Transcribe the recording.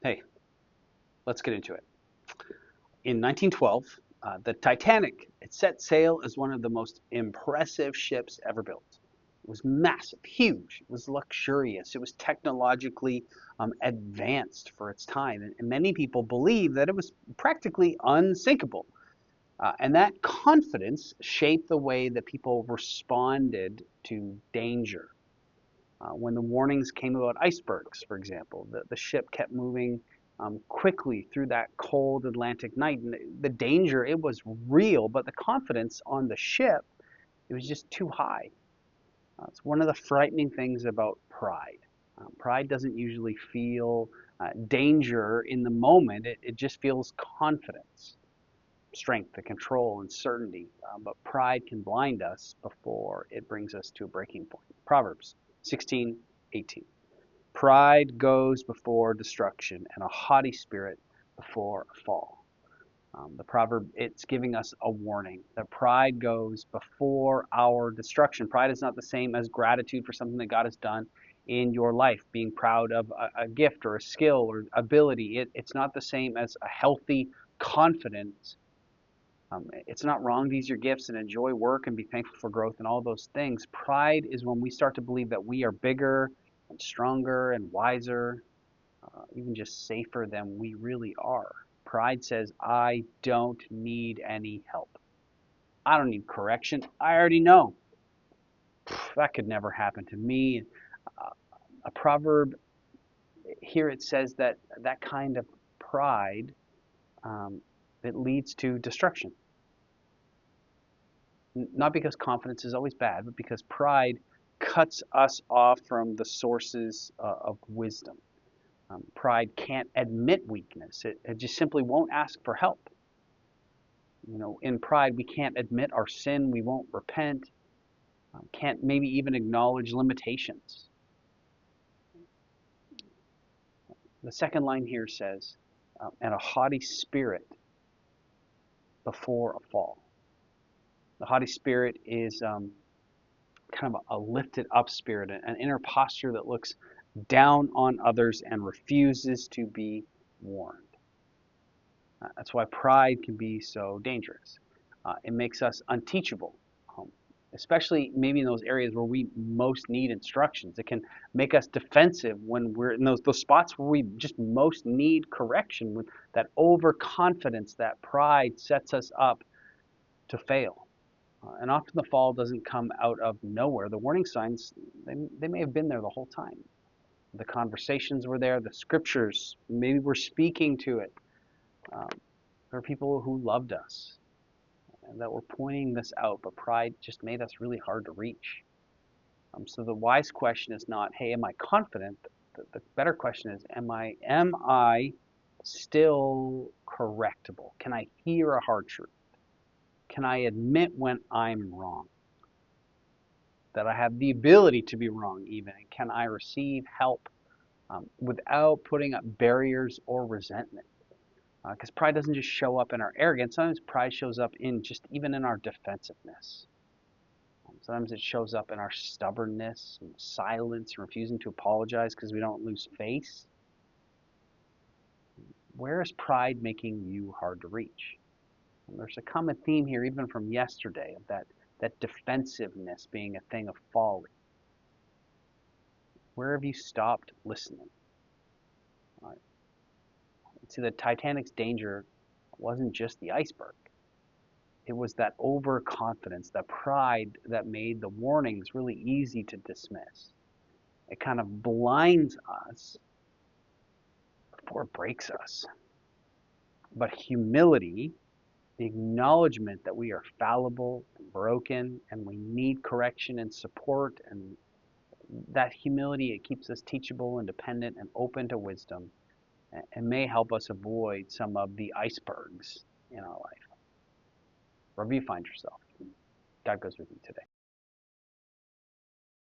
Hey, let's get into it. In 1912, the Titanic it set sail as one of the most impressive ships ever built. It was massive, huge. It was luxurious. It was technologically advanced for its time, and many people believe that it was practically unsinkable. And that confidence shaped the way that people responded to danger. When the warnings came about icebergs, for example, the ship kept moving quickly through that cold Atlantic night. And the danger, it was real, but the confidence on the ship, it was just too high. It's one of the frightening things about pride. Pride doesn't usually feel danger in the moment, it just feels confidence, strength, the control, and certainty. But pride can blind us before it brings us to a breaking point. Proverbs 16:18. Pride goes before destruction, and a haughty spirit before a fall. The proverb, it's giving us a warning that pride goes before our destruction. Pride is not the same as gratitude for something that God has done in your life, being proud of a gift or a skill or ability. It's not the same as a healthy confidence. It's not wrong to use your gifts and enjoy work and be thankful for growth and all those things. Pride is when we start to believe that we are bigger and stronger and wiser, even just safer than we really are. Pride says, I don't need any help. I don't need correction. I already know. That could never happen to me. A proverb here it says that that kind of pride it leads to destruction. Not because confidence is always bad, but because pride cuts us off from the sources of wisdom. Pride can't admit weakness. It just simply won't ask for help. In pride, we can't admit our sin. We won't repent. Can't maybe even acknowledge limitations. The second line here says, and a haughty spirit before a fall. The haughty spirit is kind of a lifted up spirit, an inner posture that looks down on others and refuses to be warned. That's why pride can be so dangerous. It makes us unteachable, especially maybe in those areas where we most need instructions. It can make us defensive when we're in those spots where we just most need correction. With that overconfidence, that pride sets us up to fail. And often the fall doesn't come out of nowhere. The warning signs, they may have been there the whole time. The conversations were there, the scriptures, maybe we're speaking to it. There are people who loved us and that were pointing this out, but pride just made us really hard to reach. So the wise question is not, hey, am I confident? The better question is, am I still correctable? Can I hear a hard truth? Can I admit when I'm wrong? That I have the ability to be wrong even? And can I receive help without putting up barriers or resentment? Because pride doesn't just show up in our arrogance. Sometimes pride shows up in just even in our defensiveness. Sometimes it shows up in our stubbornness and silence, and refusing to apologize because we don't lose face. Where is pride making you hard to reach? And there's a common theme here, even from yesterday, of that defensiveness being a thing of folly. Where have you stopped listening? See, the Titanic's danger wasn't just the iceberg. It was that overconfidence, that pride that made the warnings really easy to dismiss. It kind of blinds us before it breaks us. But humility, the acknowledgement that we are fallible and broken and we need correction and support, and that humility, it keeps us teachable and dependent and open to wisdom, and may help us avoid some of the icebergs in our life. Wherever you find yourself, God goes with you today.